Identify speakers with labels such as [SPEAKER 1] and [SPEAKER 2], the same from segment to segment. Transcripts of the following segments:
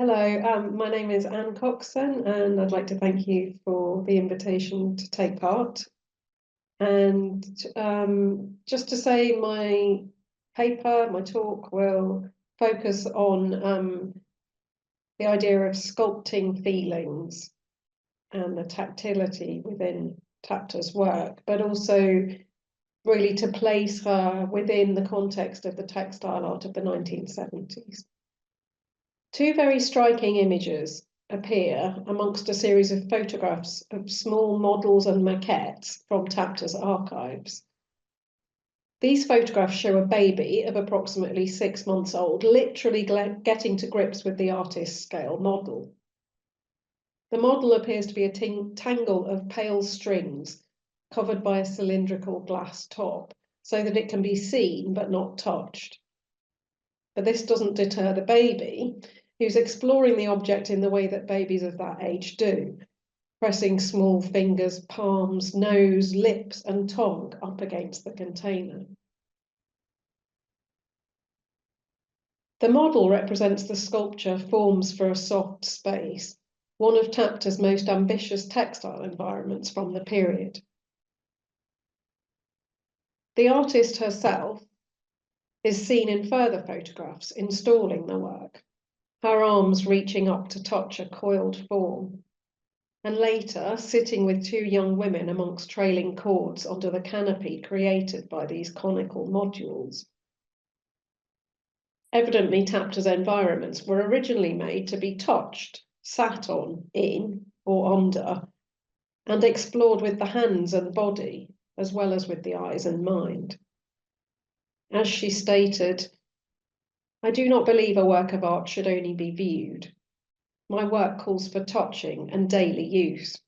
[SPEAKER 1] Hello, my name is Anne Coxon, and I'd like to thank you for the invitation to take part. And just to say, my talk will focus on the idea of sculpting feelings and the tactility within Tapta's work, but also really to place her within the context of the textile art of the 1970s. Two very striking images appear amongst a series of photographs of small models and maquettes from Tapta's archives. These photographs show a baby of approximately 6 months old, literally getting to grips with the artist's scale model. The model appears to be a tangle of pale strings covered by a cylindrical glass top, so that it can be seen but not touched. But this doesn't deter the baby, who's exploring the object in the way that babies of that age do, pressing small fingers, palms, nose, lips, and tongue up against the container. The model represents the sculpture Forms for a Soft Space, one of Tapta's most ambitious textile environments from the period. The artist herself is seen in further photographs installing the work, her arms reaching up to touch a coiled form, and later sitting with two young women amongst trailing cords under the canopy created by these conical modules. Evidently, Tapta's environments were originally made to be touched, sat on, in, or under, and explored with the hands and body, as well as with the eyes and mind. As she stated, "I do not believe a work of art should only be viewed. My work calls for touching and daily use."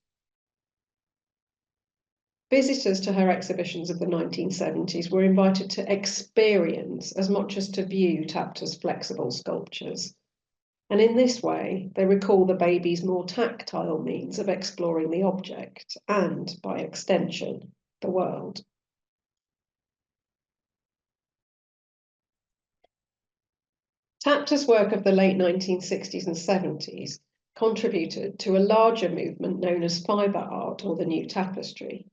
[SPEAKER 1] Visitors to her exhibitions of the 1970s were invited to experience as much as to view Tapta's flexible sculptures. And in this way, they recall the baby's more tactile means of exploring the object and, by extension, the world. Tapta's work of the late 1960s and 70s contributed to a larger movement known as fiber art, or the New Tapestry.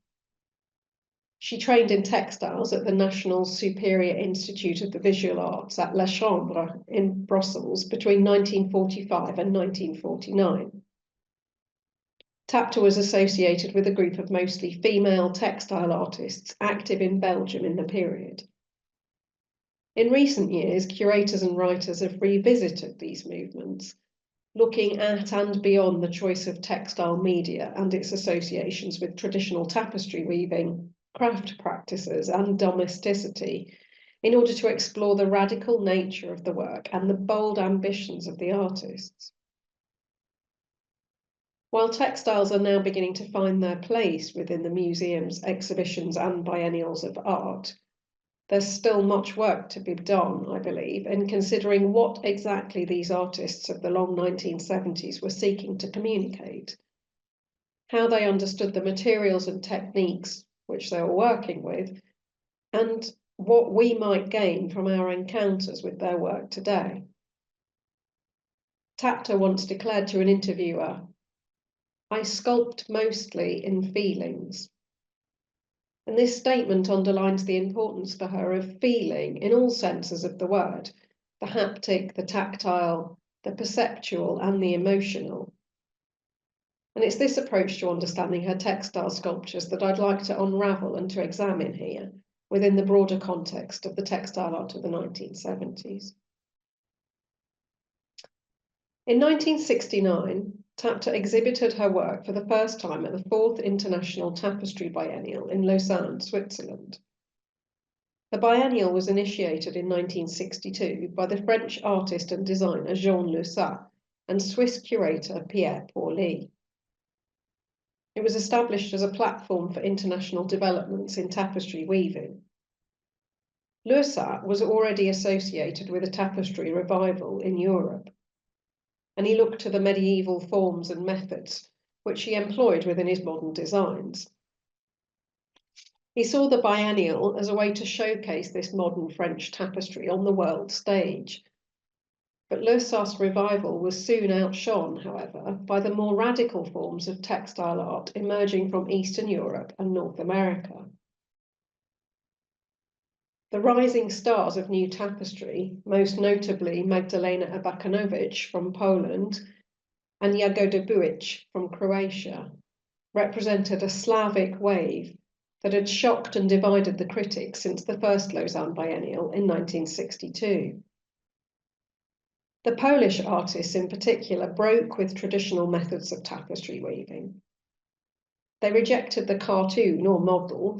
[SPEAKER 1] She trained in textiles at the National Superior Institute of the Visual Arts at La Chambre in Brussels between 1945 and 1949. Tapta was associated with a group of mostly female textile artists active in Belgium in the period. In recent years, curators and writers have revisited these movements, looking at and beyond the choice of textile media and its associations with traditional tapestry weaving, craft practices, and domesticity, in order to explore the radical nature of the work and the bold ambitions of the artists. While textiles are now beginning to find their place within the museums, exhibitions, and biennials of art, there's still much work to be done, I believe, in considering what exactly these artists of the long 1970s were seeking to communicate, how they understood the materials and techniques which they were working with, and what we might gain from our encounters with their work today. Tapta once declared to an interviewer, "I sculpt mostly in feelings." And this statement underlines the importance for her of feeling in all senses of the word, the haptic, the tactile, the perceptual, and the emotional. And it's this approach to understanding her textile sculptures that I'd like to unravel and to examine here within the broader context of the textile art of the 1970s. In 1969, Tapta exhibited her work for the first time at the 4th International Tapestry Biennial in Lausanne, Switzerland. The biennial was initiated in 1962 by the French artist and designer Jean Leussat and Swiss curator Pierre Pauly. It was established as a platform for international developments in tapestry weaving. Leussat was already associated with a tapestry revival in Europe, and he looked to the medieval forms and methods which he employed within his modern designs. He saw the biennial as a way to showcase this modern French tapestry on the world stage. But Le Sas revival was soon outshone, however, by the more radical forms of textile art emerging from Eastern Europe and North America. The rising stars of new tapestry, most notably Magdalena Abakanowicz from Poland and Jagoda Buic from Croatia, represented a Slavic wave that had shocked and divided the critics since the first Lausanne Biennial in 1962. The Polish artists in particular broke with traditional methods of tapestry weaving. They rejected the cartoon or model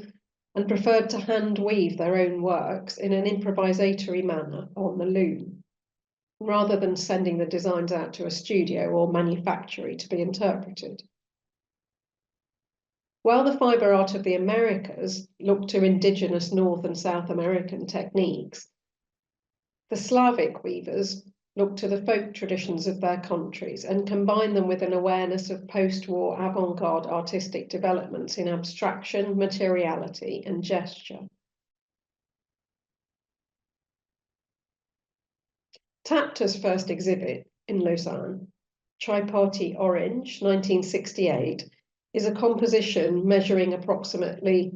[SPEAKER 1] and preferred to hand weave their own works in an improvisatory manner on the loom, rather than sending the designs out to a studio or manufactory to be interpreted. While the fiber art of the Americas looked to indigenous North and South American techniques, the Slavic weavers looked to the folk traditions of their countries and combined them with an awareness of post-war avant-garde artistic developments in abstraction, materiality, and gesture. Tapta's first exhibit in Lausanne, Tripartite Orange, 1968, is a composition measuring approximately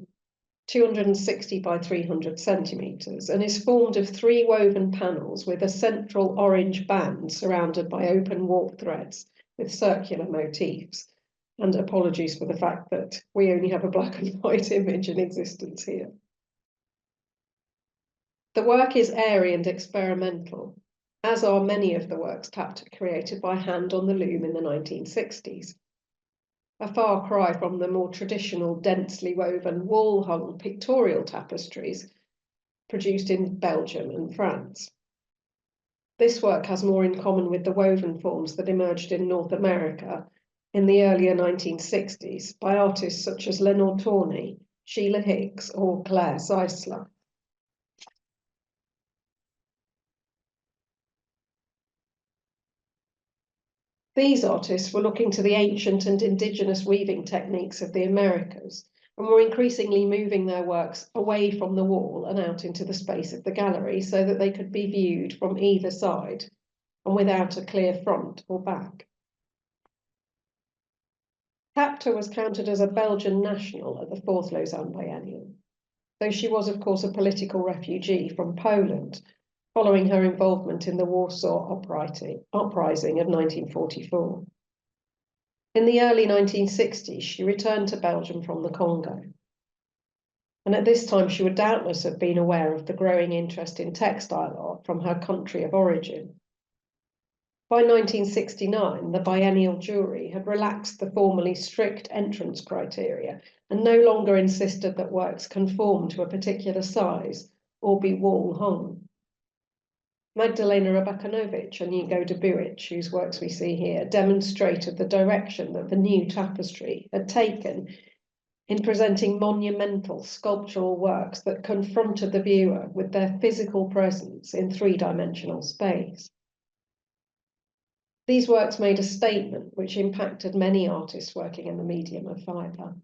[SPEAKER 1] 260 by 300 centimetres and is formed of 3 woven panels with a central orange band surrounded by open warp threads with circular motifs. And apologies for the fact that we only have a black and white image in existence here. The work is airy and experimental, as are many of the works Tapta created by hand on the loom in the 1960s. A far cry from the more traditional, densely woven, wall-hung pictorial tapestries produced in Belgium and France. This work has more in common with the woven forms that emerged in North America in the earlier 1960s by artists such as Lenore Tawney, Sheila Hicks, or Claire Zeisler. These artists were looking to the ancient and indigenous weaving techniques of the Americas and were increasingly moving their works away from the wall and out into the space of the gallery so that they could be viewed from either side and without a clear front or back. Tapta was counted as a Belgian national at the 4th Lausanne Biennial, though she was of course a political refugee from Poland, following her involvement in the Warsaw Uprising of 1944. In the early 1960s, she returned to Belgium from the Congo. And at this time, she would doubtless have been aware of the growing interest in textile art from her country of origin. By 1969, the biennial jury had relaxed the formerly strict entrance criteria and no longer insisted that works conform to a particular size or be wall-hung. Magdalena Abakanowicz and Jagoda Buic, whose works we see here, demonstrated the direction that the new tapestry had taken in presenting monumental sculptural works that confronted the viewer with their physical presence in 3-dimensional space. These works made a statement which impacted many artists working in the medium of fibre.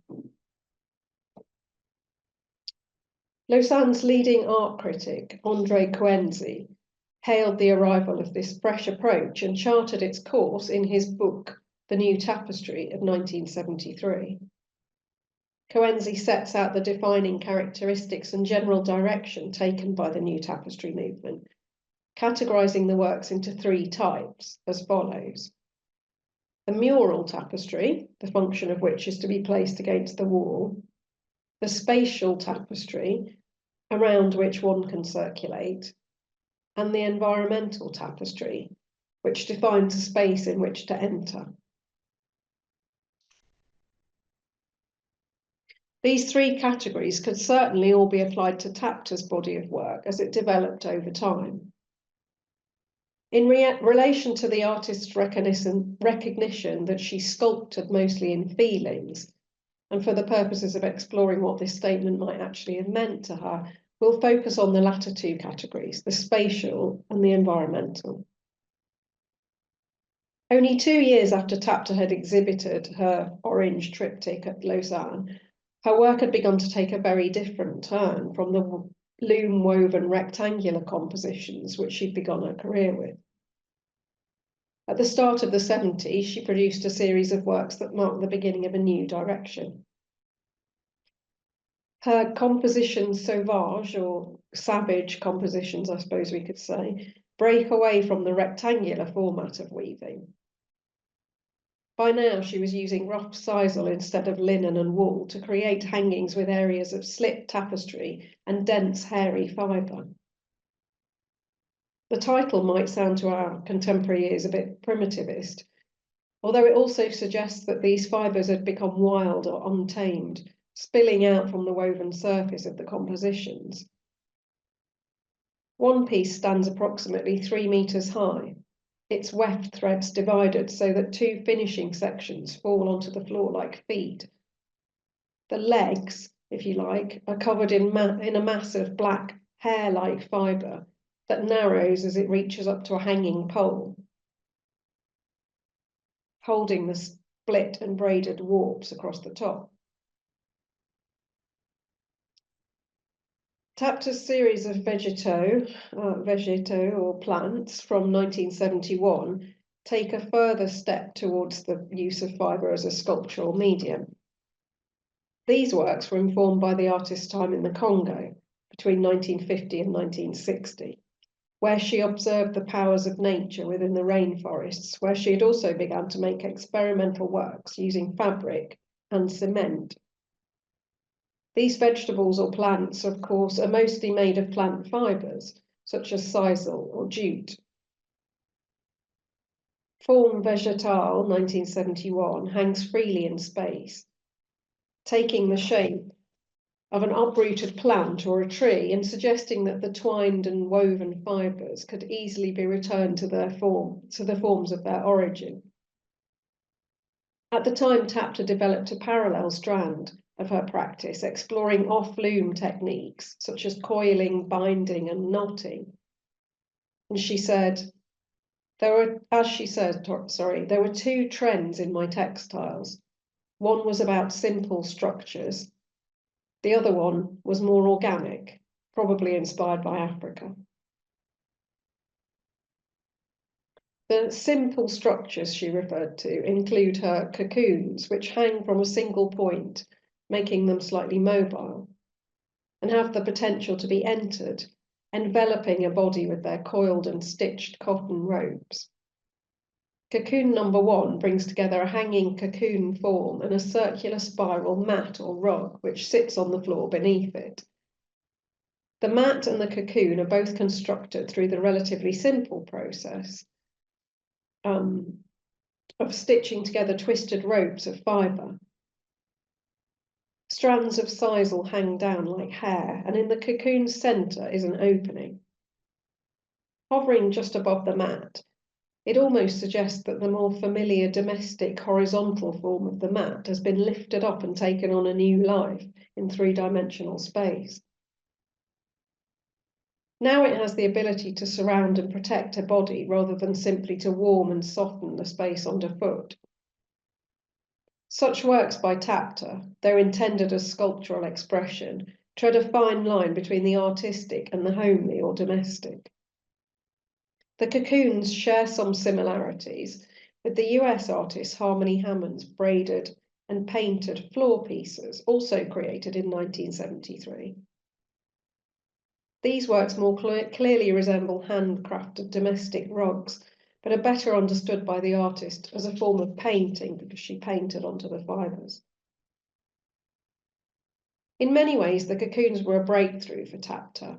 [SPEAKER 1] Lausanne's leading art critic, André Coenzi, hailed the arrival of this fresh approach and charted its course in his book, The New Tapestry of 1973. Coenzi sets out the defining characteristics and general direction taken by the new tapestry movement, categorizing the works into 3 types as follows. The mural tapestry, the function of which is to be placed against the wall. The spatial tapestry, around which one can circulate. And the environmental tapestry, which defines a space in which to enter. These 3 categories could certainly all be applied to Tapta's body of work as it developed over time. In relation to the artist's recognition that she sculpted mostly in feelings, and for the purposes of exploring what this statement might actually have meant to her, we'll focus on the latter 2 categories, the spatial and the environmental. Only 2 years after Tapta had exhibited her orange triptych at Lausanne, her work had begun to take a very different turn from the loom-woven rectangular compositions which she'd begun her career with. At the start of the 70s, she produced a series of works that marked the beginning of a new direction. Her compositions sauvage, or savage compositions, I suppose we could say, break away from the rectangular format of weaving. By now, she was using rough sisal instead of linen and wool to create hangings with areas of slit tapestry and dense, hairy fibre. The title might sound to our contemporary ears a bit primitivist, although it also suggests that these fibres had become wild or untamed, spilling out from the woven surface of the compositions. One piece stands approximately 3 meters high, its weft threads divided so that two finishing sections fall onto the floor like feet. The legs, if you like, are covered in a mass of black hair-like fibre that narrows as it reaches up to a hanging pole, holding the split and braided warps across the top. Tapta's series of vegeto or plants from 1971 take a further step towards the use of fibre as a sculptural medium. These works were informed by the artist's time in the Congo between 1950 and 1960, where she observed the powers of nature within the rainforests, where she had also begun to make experimental works using fabric and cement. These vegetables or plants, of course, are mostly made of plant fibres, such as sisal or jute. Forme végétale, 1971, hangs freely in space, taking the shape of an uprooted plant or a tree and suggesting that the twined and woven fibres could easily be returned to the forms of their origin. At the time, Tapta developed a parallel strand of her practice, exploring off-loom techniques such as coiling, binding, and knotting. And she said, there were two trends in my textiles. One was about simple structures. The other one was more organic, probably inspired by Africa. The simple structures she referred to include her cocoons, which hang from a single point, making them slightly mobile, and have the potential to be entered, enveloping a body with their coiled and stitched cotton ropes. Cocoon number 1 brings together a hanging cocoon form and a circular spiral mat or rug, which sits on the floor beneath it. The mat and the cocoon are both constructed through the relatively simple process of stitching together twisted ropes of fibre. Strands of sisal hang down like hair, and in the cocoon's centre is an opening. Hovering just above the mat, it almost suggests that the more familiar domestic horizontal form of the mat has been lifted up and taken on a new life in three-dimensional space. Now it has the ability to surround and protect a body rather than simply to warm and soften the space underfoot. Such works by Tapta, though intended as sculptural expression, tread a fine line between the artistic and the homely or domestic. The cocoons share some similarities with the US artist Harmony Hammond's braided and painted floor pieces, also created in 1973. These works more clearly resemble handcrafted domestic rugs, but are better understood by the artist as a form of painting because she painted onto the fibres. In many ways, the cocoons were a breakthrough for Tapta.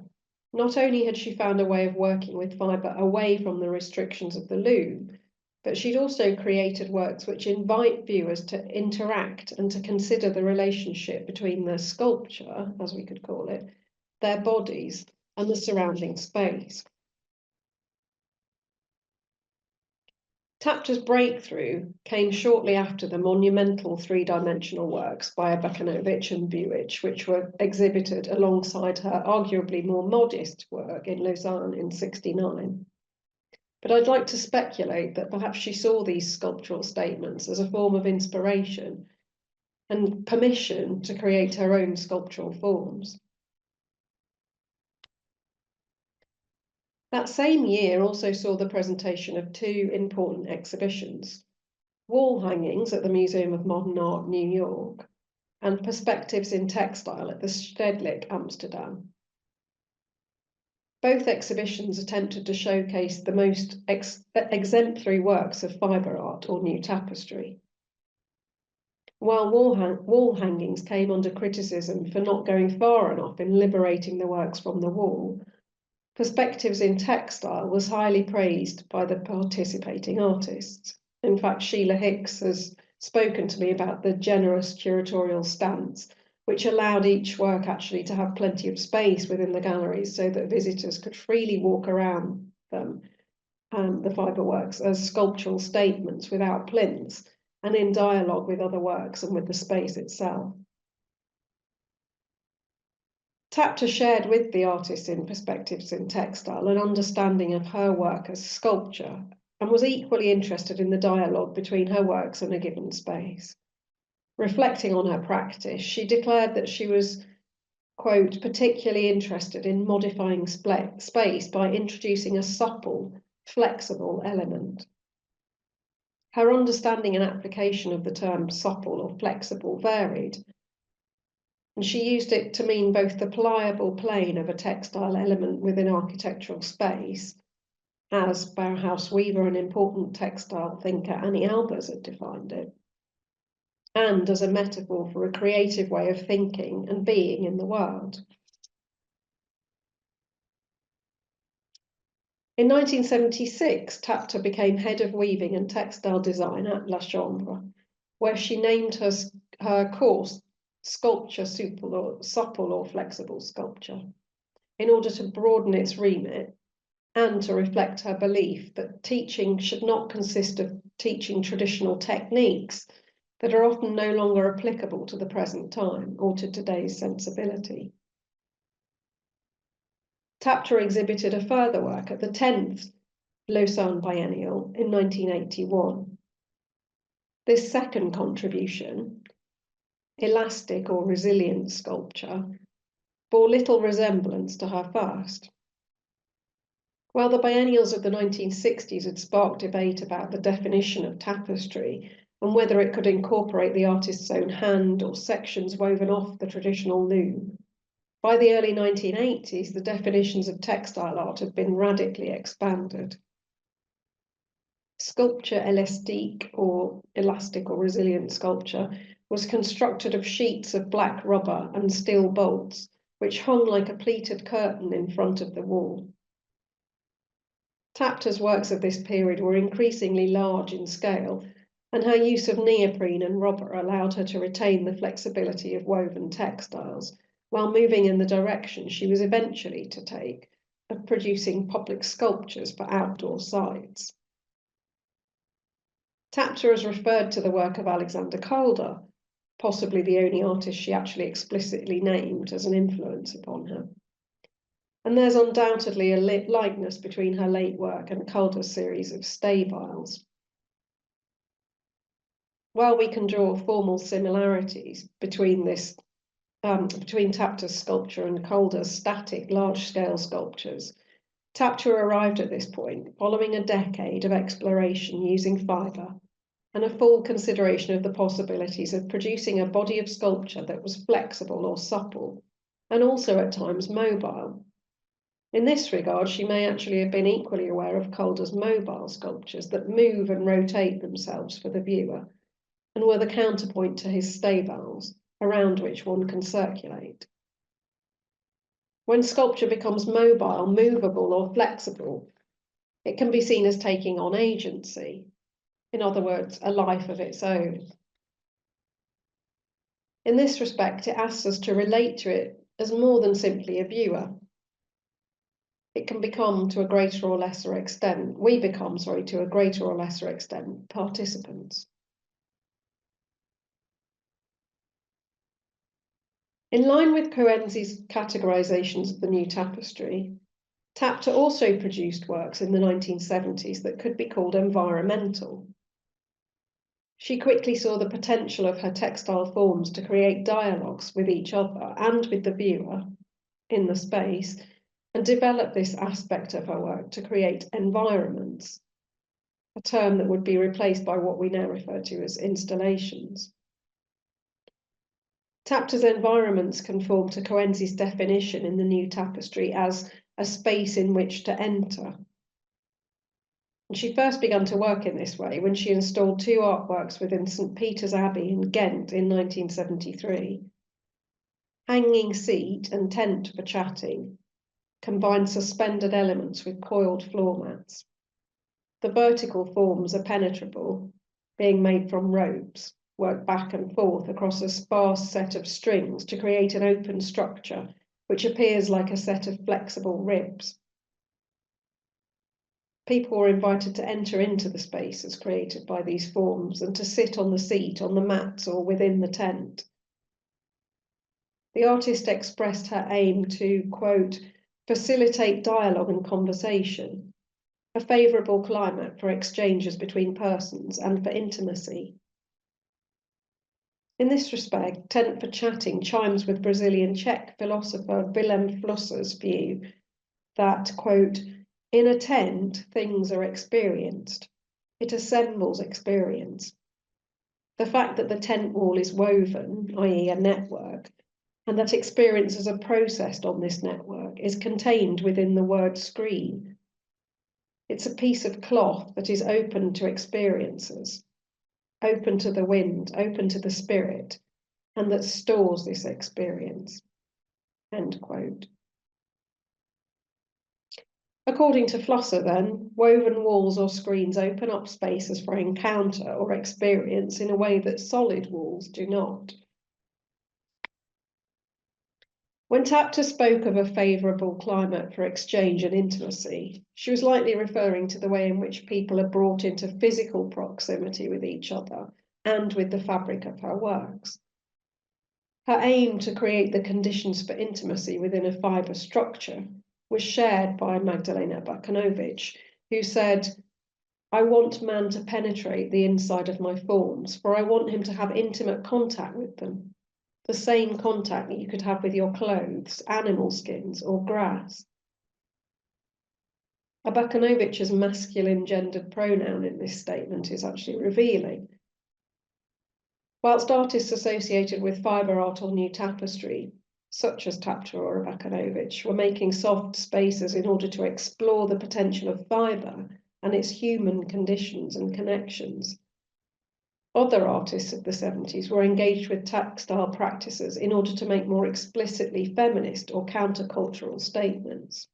[SPEAKER 1] Not only had she found a way of working with fibre away from the restrictions of the loom, but she'd also created works which invite viewers to interact and to consider the relationship between the sculpture, as we could call it, their bodies, and the surrounding space. Tapta's breakthrough came shortly after the monumental three-dimensional works by Abakanowicz and Buich, which were exhibited alongside her arguably more modest work in Lausanne in '69. But I'd like to speculate that perhaps she saw these sculptural statements as a form of inspiration and permission to create her own sculptural forms. That same year also saw the presentation of two important exhibitions: wall hangings at the Museum of Modern Art, New York, and perspectives in textile at the Stedelijk, Amsterdam. Both exhibitions attempted to showcase the most exemplary works of fiber art or new tapestry. While wall hangings came under criticism for not going far enough in liberating the works from the wall, perspectives in textile was highly praised by the participating artists. In fact, Sheila Hicks has spoken to me about the generous curatorial stance, which allowed each work actually to have plenty of space within the galleries so that visitors could freely walk around them, the fibre works, as sculptural statements without plinths and in dialogue with other works and with the space itself. Tapta shared with the artists in Perspectives in Textile an understanding of her work as sculpture and was equally interested in the dialogue between her works and a given space. Reflecting on her practice, she declared that she was, quote, particularly interested in modifying space by introducing a supple, flexible element. Her understanding and application of the term supple or flexible varied, and she used it to mean both the pliable plane of a textile element within architectural space, as Bauhaus weaver and important textile thinker Anni Albers had defined it, and as a metaphor for a creative way of thinking and being in the world. In 1976, Tapta became head of weaving and textile design at La Chambre, where she named her course Sculpture, Supple or Flexible Sculpture, in order to broaden its remit and to reflect her belief that teaching should not consist of teaching traditional techniques that are often no longer applicable to the present time or to today's sensibility. Tapta exhibited a further work at the 10th Lausanne Biennial in 1981. This second contribution, elastic or resilient sculpture, bore little resemblance to her first. While the biennials of the 1960s had sparked debate about the definition of tapestry and whether it could incorporate the artist's own hand or sections woven off the traditional loom, by the early 1980s, the definitions of textile art had been radically expanded. Sculpture elastique or elastic or resilient sculpture was constructed of sheets of black rubber and steel bolts, which hung like a pleated curtain in front of the wall. Tapta's works of this period were increasingly large in scale, and her use of neoprene and rubber allowed her to retain the flexibility of woven textiles, while moving in the direction she was eventually to take of producing public sculptures for outdoor sites. Tapta has referred to the work of Alexander Calder, possibly the only artist she actually explicitly named as an influence upon her. And there's undoubtedly a likeness between her late work and Calder's series of stabiles. While we can draw formal similarities between Tapta's sculpture and Calder's static large-scale sculptures, Tapta arrived at this point following a decade of exploration using fibre and a full consideration of the possibilities of producing a body of sculpture that was flexible or supple, and also at times mobile. In this regard, she may actually have been equally aware of Calder's mobile sculptures that move and rotate themselves for the viewer, and were the counterpoint to his stabiles, around which one can circulate. When sculpture becomes mobile, movable, or flexible, it can be seen as taking on agency. In other words, a life of its own. In this respect, it asks us to relate to it as more than simply a viewer. It can become, to a greater or lesser extent, to a greater or lesser extent, participants. In line with Coenzi's categorizations of the new tapestry, Tapta also produced works in the 1970s that could be called environmental. She quickly saw the potential of her textile forms to create dialogues with each other and with the viewer in the space and developed this aspect of her work to create environments, a term that would be replaced by what we now refer to as installations. Tapta's environments conform to Coenzi's definition in the new tapestry as a space in which to enter. And she first began to work in this way when she installed two artworks within St. Peter's Abbey in Ghent in 1973. Hanging seat and tent for chatting combine suspended elements with coiled floor mats. The vertical forms are penetrable, being made from ropes, worked back and forth across a sparse set of strings to create an open structure which appears like a set of flexible ribs. People were invited to enter into the spaces created by these forms and to sit on the seat, on the mats, or within the tent. The artist expressed her aim to, quote, facilitate dialogue and conversation, a favourable climate for exchanges between persons and for intimacy. In this respect, tent for chatting chimes with Brazilian Czech philosopher Willem Flusser's view that, quote, in a tent, things are experienced. It assembles experience. The fact that the tent wall is woven, i.e. a network, and that experiences are processed on this network is contained within the word screen. It's a piece of cloth that is open to experiences, open to the wind, open to the spirit, and that stores this experience, end quote. According to Flusser, then, woven walls or screens open up spaces for encounter or experience in a way that solid walls do not. When Tapta spoke of a favourable climate for exchange and intimacy, she was likely referring to the way in which people are brought into physical proximity with each other and with the fabric of her works. Her aim to create the conditions for intimacy within a fibre structure was shared by Magdalena Abakanowicz, who said, I want man to penetrate the inside of my forms, for I want him to have intimate contact with them, the same contact that you could have with your clothes, animal skins, or grass. Abakanowicz's masculine gendered pronoun in this statement is actually revealing. Whilst artists associated with fibre art or new tapestry, such as Tapta or Abakanowicz, were making soft spaces in order to explore the potential of fibre and its human conditions and connections, other artists of the 70s were engaged with textile practices in order to make more explicitly feminist or countercultural statements.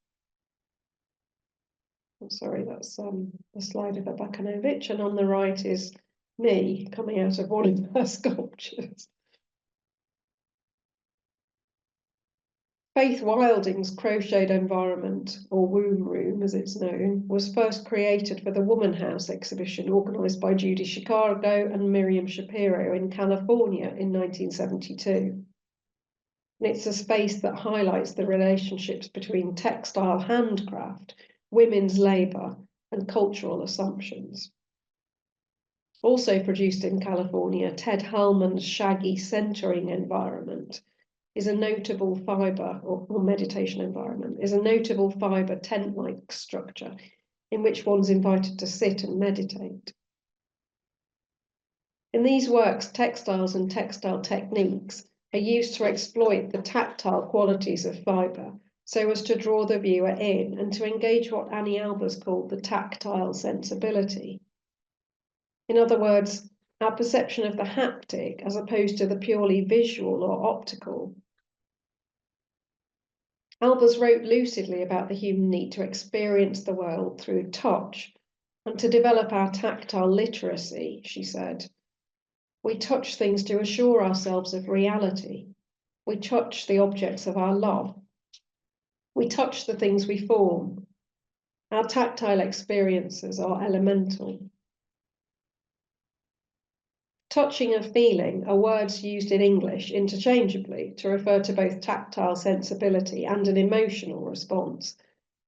[SPEAKER 1] I'm sorry, that's a slide of Abakanowicz, and on the right is me coming out of one of her sculptures. Faith Wilding's crocheted environment, or womb room as it's known, was first created for the Woman House exhibition organised by Judy Chicago and Miriam Shapiro in California in 1972. And it's a space that highlights the relationships between textile handcraft, women's labour, and cultural assumptions. Also produced in California, Ted Hallman's shaggy centering environment is a notable fibre, or meditation environment, is a notable fibre tent-like structure in which one's invited to sit and meditate. In these works, textiles and textile techniques are used to exploit the tactile qualities of fibre so as to draw the viewer in and to engage what Anni Albers called the tactile sensibility. In other words, our perception of the haptic as opposed to the purely visual or optical. Albers wrote lucidly about the human need to experience the world through touch and to develop our tactile literacy, she said. We touch things to assure ourselves of reality. We touch the objects of our love. We touch the things we form. Our tactile experiences are elemental. Touching and feeling are words used in English interchangeably to refer to both tactile sensibility and an emotional response,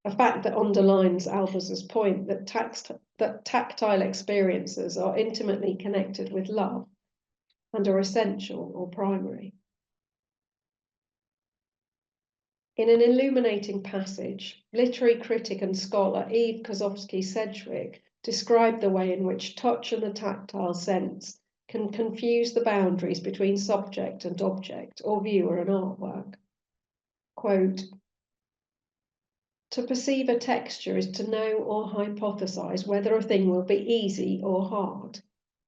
[SPEAKER 1] a fact that underlines Albers's point that tactile experiences are intimately connected with love and are essential or primary. In an illuminating passage, literary critic and scholar Eve Kozowski-Sedgwick described the way in which touch and the tactile sense can confuse the boundaries between subject and object, or viewer and artwork. Quote, "To perceive a texture is to know or hypothesize whether a thing will be easy or hard,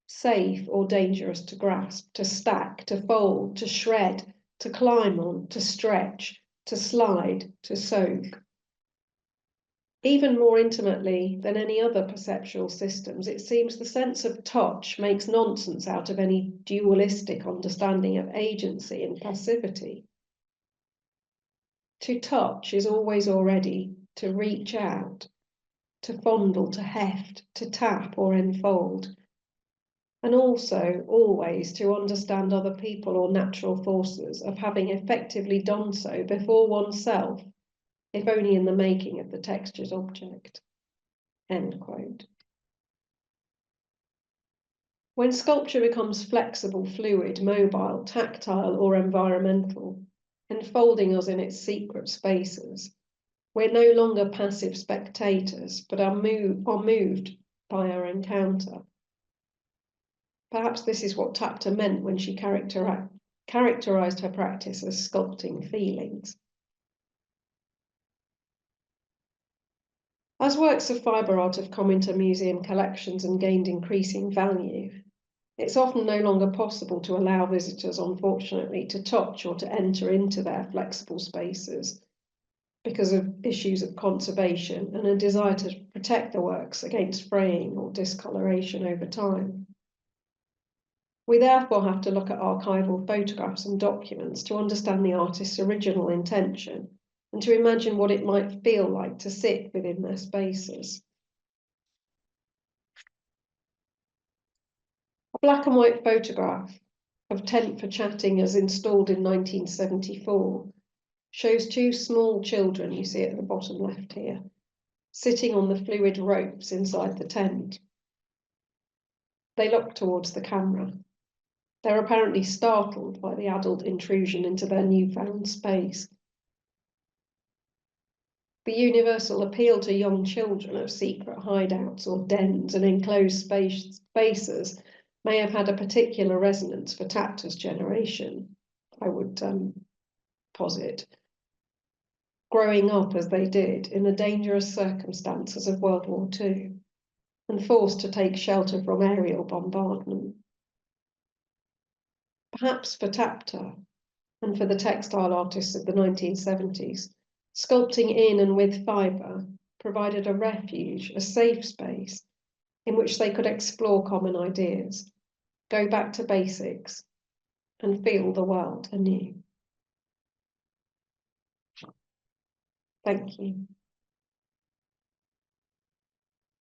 [SPEAKER 1] safe or dangerous to grasp, to stack, to fold, to shred, to climb on, to stretch, to slide, to soak. Even more intimately than any other perceptual systems, it seems the sense of touch makes nonsense out of any dualistic understanding of agency and passivity. To touch is always already to reach out, to fondle, to heft, to tap or enfold, and also always to understand other people or natural forces of having effectively done so before oneself, if only in the making of the textured object." End quote. When sculpture becomes flexible, fluid, mobile, tactile, or environmental, enfolding us in its secret spaces, we're no longer passive spectators, but are moved by our encounter. Perhaps this is what Tapta meant when she characterized her practice as sculpting feelings. As works of fiber art have come into museum collections and gained increasing value, it's often no longer possible to allow visitors, unfortunately, to touch or to enter into their flexible spaces because of issues of conservation and a desire to protect the works against fraying or discoloration over time. We therefore have to look at archival photographs and documents to understand the artist's original intention and to imagine what it might feel like to sit within their spaces. A black and white photograph of Tent for Chatting, as installed in 1974, shows two small children, you see it at the bottom left here, sitting on the fluid ropes inside the tent. They look towards the camera. They're apparently startled by the adult intrusion into their newfound space. The universal appeal to young children of secret hideouts or dens and enclosed spaces may have had a particular resonance for Tapta's generation, I would posit, growing up as they did in the dangerous circumstances of World War II and forced to take shelter from aerial bombardment. Perhaps for Tapta and for the textile artists of the 1970s, sculpting in and with fibre provided a refuge, a safe space in which they could explore common ideas, go back to basics, and feel the world anew. Thank you.